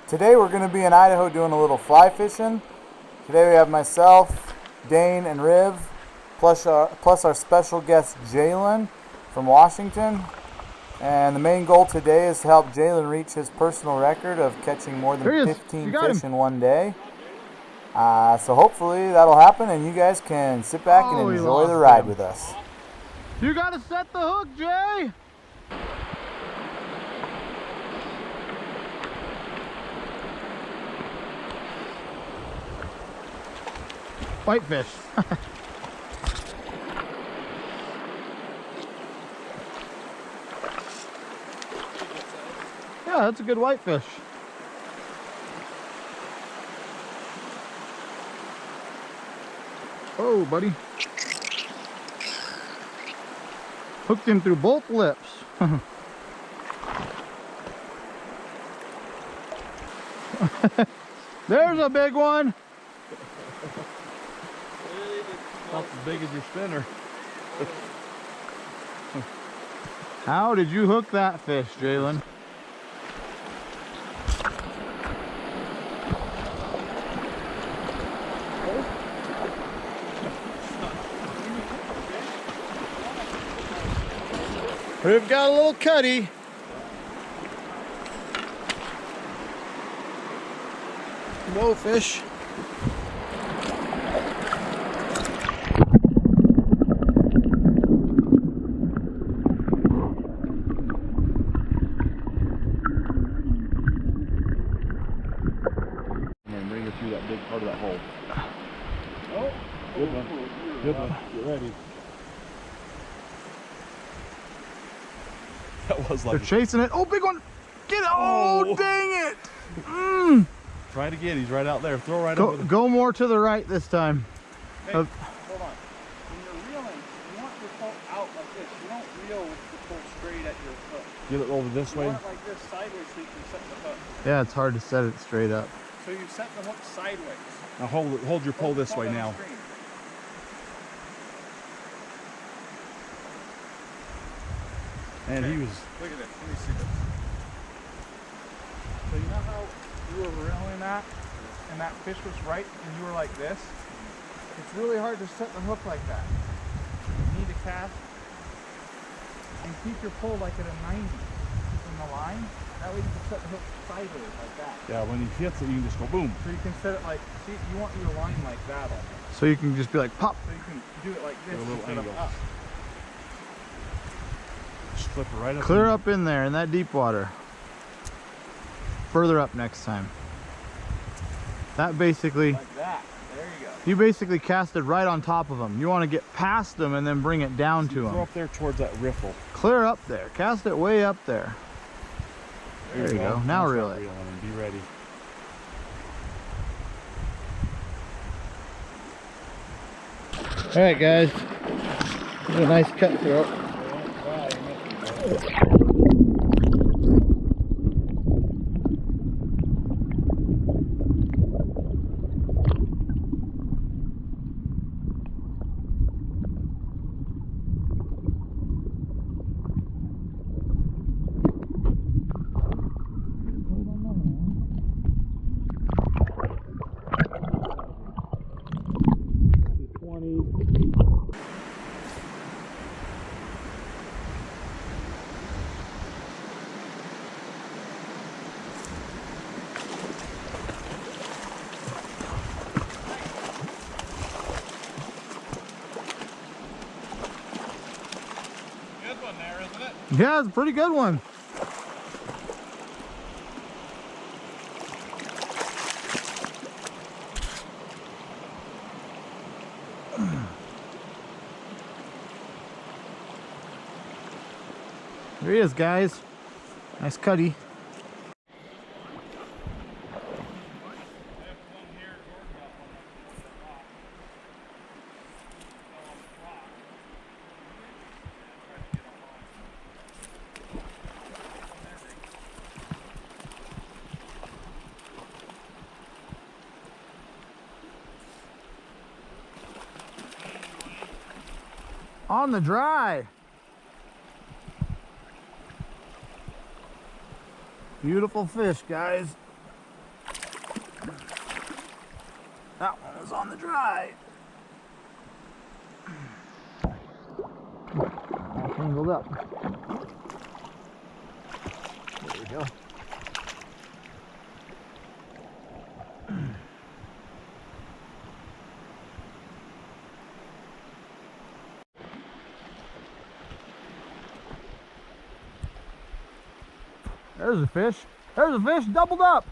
Today we're going to be in Idaho doing a little fly fishing. Today we have myself, Dane, and Riv, plus our special guest Jaylon from Washington. And the main goal today is to help Jaylon reach his personal record of catching more than 15 fish in one day. So hopefully that'll happen and you guys can sit back and enjoy the ride with us. You gotta set the hook, Jay! Whitefish. Yeah, that's a good whitefish. Oh, buddy. Hooked him through both lips. There's a big one. Not as big as your spinner. How did you hook that fish, Jaylon? We've got a little cutty. Whoa, fish. And bring it through that big part of that hole. Oh, good one. Good one. Get ready. That was like. They're chasing it. Oh, big one. Get it. Oh, dang it. Mm. Try it again. He's right out there. Throw right over there. Go more to the right this time. Hey, hold on. When you're reeling, you want your pole out like this. You don't reel with the pole straight at your hook. Get it over this way. You want it like this sideways so you can set the hook. Yeah, it's hard to set it straight up. So you set the hook sideways. Now hold your pole this way now. And he was. Look at this. Let me see this. So you know how you were reeling that, and that fish was right, and you were like this? It's really hard to set the hook like that. You need to cast and keep your pole like at a 90 in the line. That way you can set the hook sideways like that. Yeah, when he hits it, you can just go boom. So you can set it like, see, you want your line like that almost. So you can just be like, pop. So you can do it like this a little instead of angle. up. Just flip it right up. Clear up in there in that deep water. Further up next time. That basically, Like that. There you go. you basically casted right on top of them. You want to get past them and then bring it down to Throw them. up there towards that riffle. Clear up there. Cast it way up there. There you go. Now reel it. And be ready. All right, guys. A nice cutthroat. Yeah, it's a pretty good one. There he is, guys. Nice cutty. On the dry. Beautiful fish, guys. That one was on the dry. All tangled up. There we go. There's a fish. There's a fish doubled up.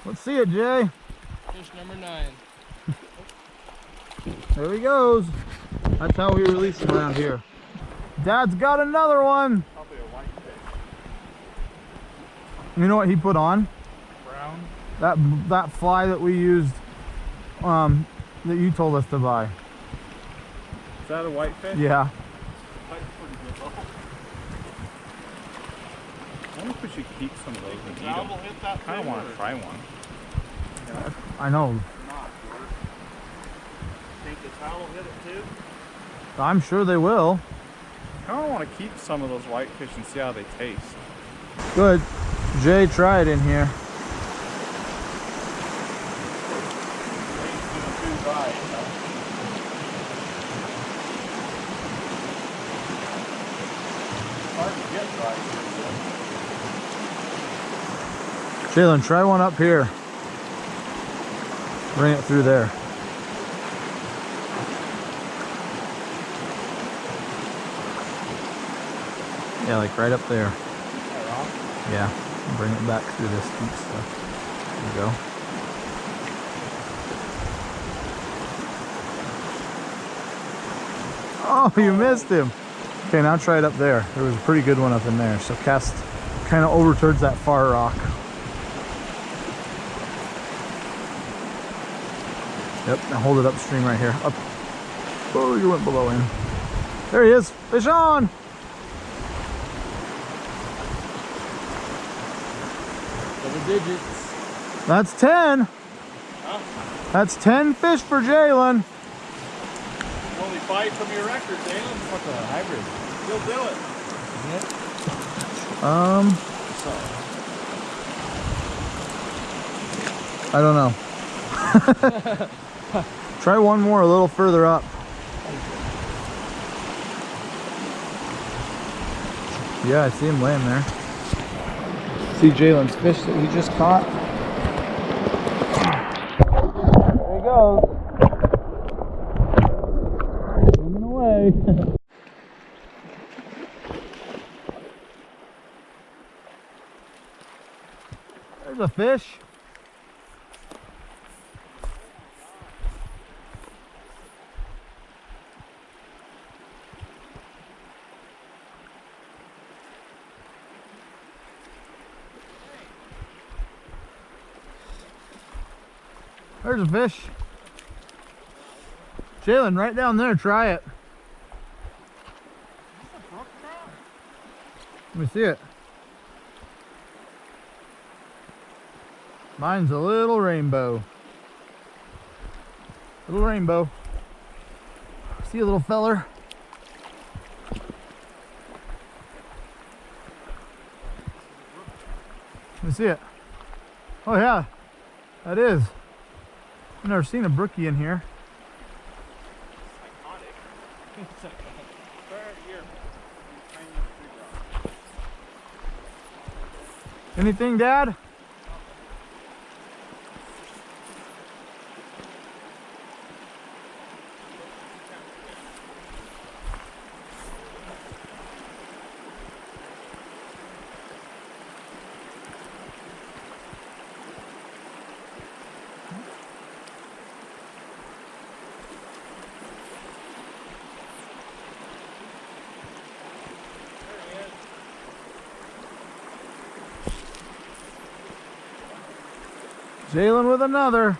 Let's see it, Jay. Fish number 9. There he goes. That's how we release them around here. Dad's got another one. Probably a white fish. You know what he put on? Brown. That fly that we used, that you told us to buy. Is that a white fish? Yeah. That's pretty good. I wonder if we should keep some of those and eat them. I kind of want to try one. I know. Think the towel will hit it too? I'm sure they will. I kind of want to keep some of those whitefish and see how they taste. Good. Jay, try it in here. Jaylon, try one up here. Bring it through there. Yeah, like right up there. Yeah, bring it back through this deep stuff. There you go. Oh, you missed him. Okay, now try it up there. There was a pretty good one up in there. So cast kind of over towards that far rock. Yep, now hold it upstream right here. Up. Oh, you went below him. There he is. Fish on! Double digits. That's 10. Huh? That's 10 fish for Jaylon. Only 5 from your record, Jaylon. What's a hybrid? You'll do it. I don't know. Try one more a little further up. Yeah, I see him laying there. See Jaylon's fish that he just caught. There he goes. Swimming away. There's a fish. There's a fish. Jaylon, right down there, try it. Let me see it. Mine's a little rainbow. Little rainbow. See a little feller? Let me see it. Oh yeah, that is. I've never seen a brookie in here. Anything, Dad? Jaylon with another.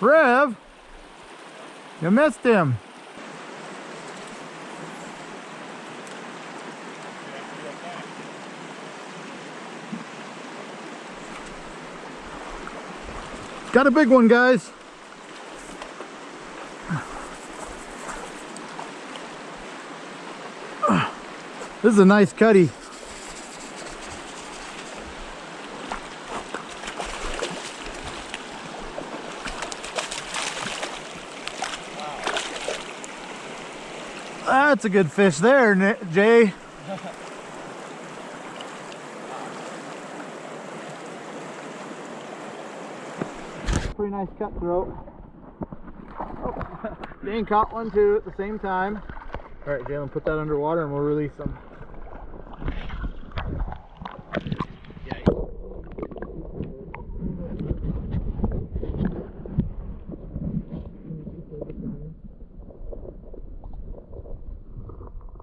Rev, you missed him. Got a big one, guys. This is a nice cutty. That's a good fish there, Jay. Pretty nice cutthroat. Oh, Dane caught one too at the same time. All right, Jaylon, put that underwater and we'll release them.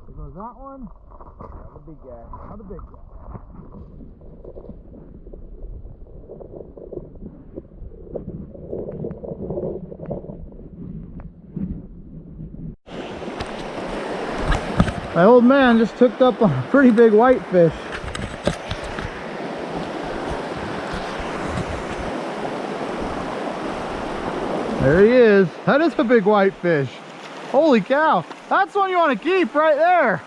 There goes that one. Another big guy. Another big guy. My old man just hooked up on a pretty big whitefish. There he is. That is a big whitefish. Holy cow. That's one you want to keep right there.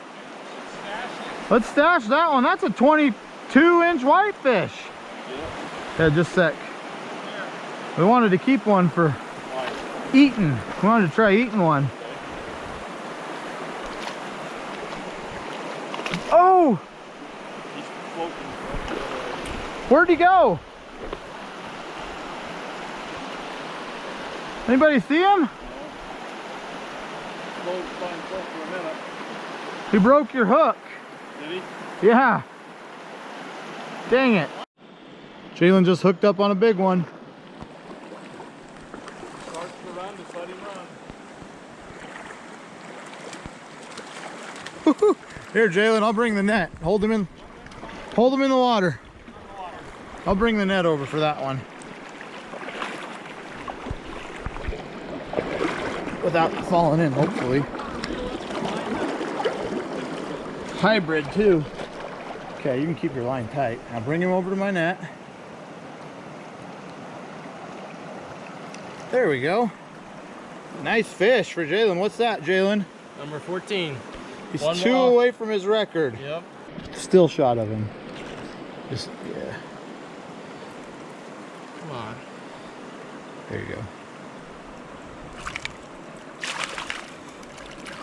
Let's stash that one. That's a 22-inch whitefish. Yeah, just a sec. We wanted to keep one for eating. We wanted to try eating one. Oh! Where'd he go? Anybody see him? He broke your hook. Did he? Yeah. Dang it. Jaylon just hooked up on a big one. Starts to run, just let him run. Here, Jaylon, I'll bring the net. Hold him in the water. I'll bring the net over for that one. Without falling in, hopefully. Hybrid too. Okay, you can keep your line tight. Now bring him over to my net. There we go. Nice fish for Jaylon. What's that, Jaylon? Number 14. He's One two more. away from his record. Yep. Still shot of him. Just, yeah. Come on. There you go.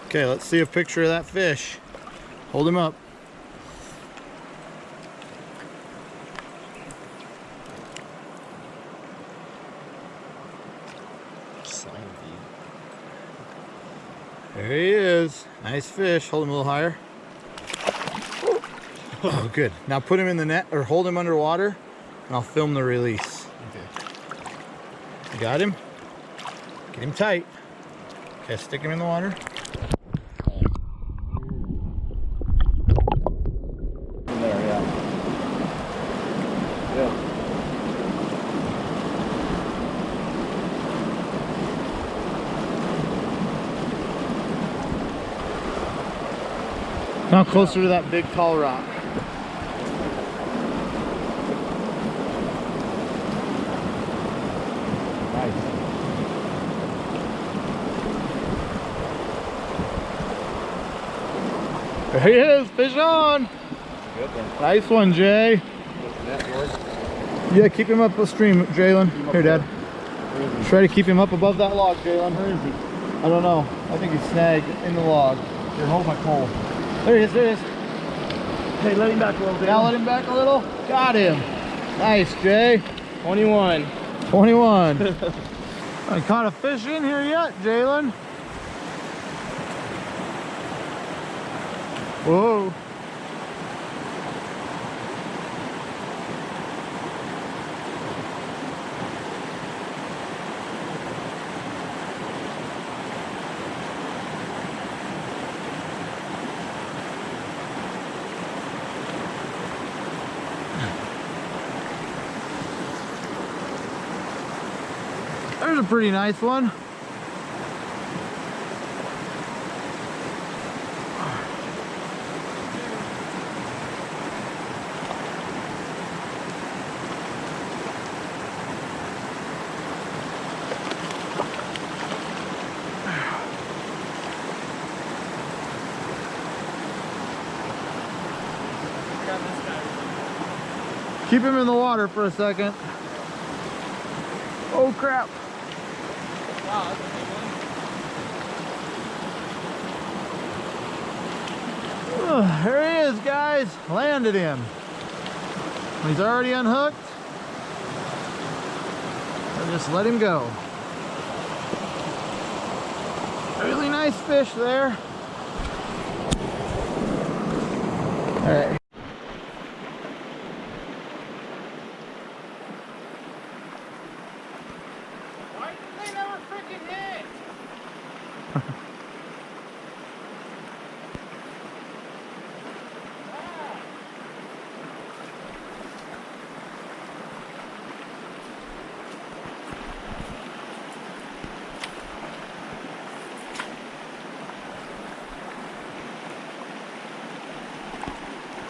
Okay, let's see a picture of that fish. Hold him up. There he is. Nice fish. Hold him a little higher. Oh, good. Now put him in the net or hold him underwater and I'll film the release. Okay. You got him? Get him tight. Okay, stick him in the water. There, yeah. Yeah. Now closer to that big tall rock. Nice. There he is, fish on. Good one. Nice one, Jay. Yeah, keep him up the stream, Jaylon. Here, Dad. Try to keep him up above that log, Jaylon. Where is he? I don't know. I think he's snagged in the log. Here, hold my pole. There he is, there he is. Hey, let him back a little bit. Now let him back a little. Got him. Nice, Jay. 21. 21. I caught a fish in here yet, Jaylon? Whoa. There's a pretty nice one. Keep him in the water for a second. Oh crap. Wow, that's a big one. There he is, guys. Landed him. He's already unhooked. So just let him go. Really nice fish there. All right. Why did they never freaking hit?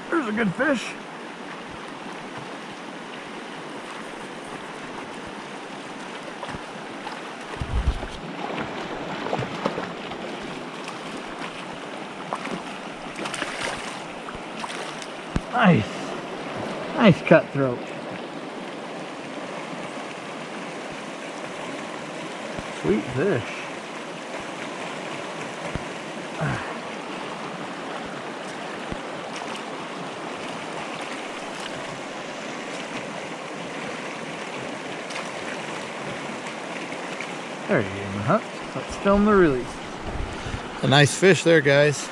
There's a good fish. Nice. Nice cutthroat. Sweet fish. There you go, huh? Let's film the release. A nice fish there, guys.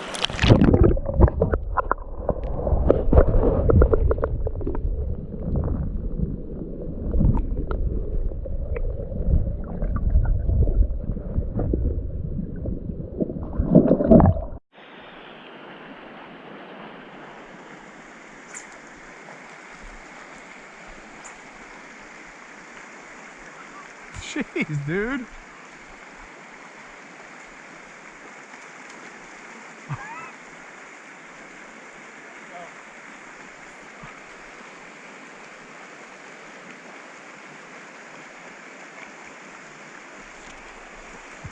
Jeez, dude.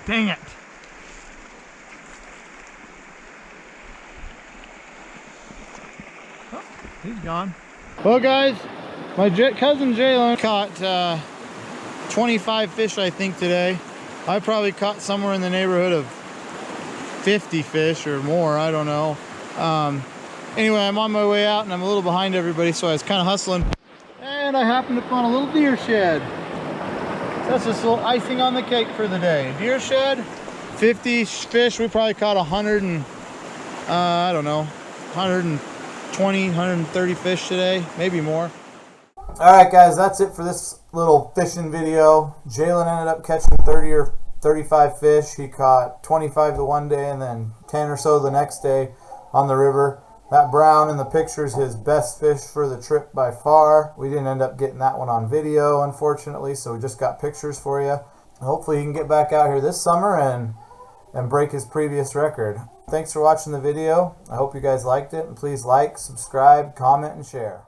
Dang it. Oh, he's gone. Well, guys, my cousin Jaylon caught 25 fish, I think, today. I probably caught somewhere in the neighborhood of 50 fish or more. I don't know. Anyway, I'm on my way out and I'm a little behind everybody, so I was kind of hustling. And I happened upon a little deer shed. That's just a little icing on the cake for the day. Deer shed, 50 fish. We probably caught 100 and, I don't know, 120, 130 fish today, maybe more. Alright guys, that's it for this little fishing video. Jaylon ended up catching 30 or 35 fish. He caught 25 the one day and then 10 or so the next day on the river. That brown in the picture is his best fish for the trip by far. We didn't end up getting that one on video, unfortunately, so we just got pictures for you. Hopefully he can get back out here this summer and break his previous record. Thanks for watching the video. I hope you guys liked it, and please like, subscribe, comment, and share.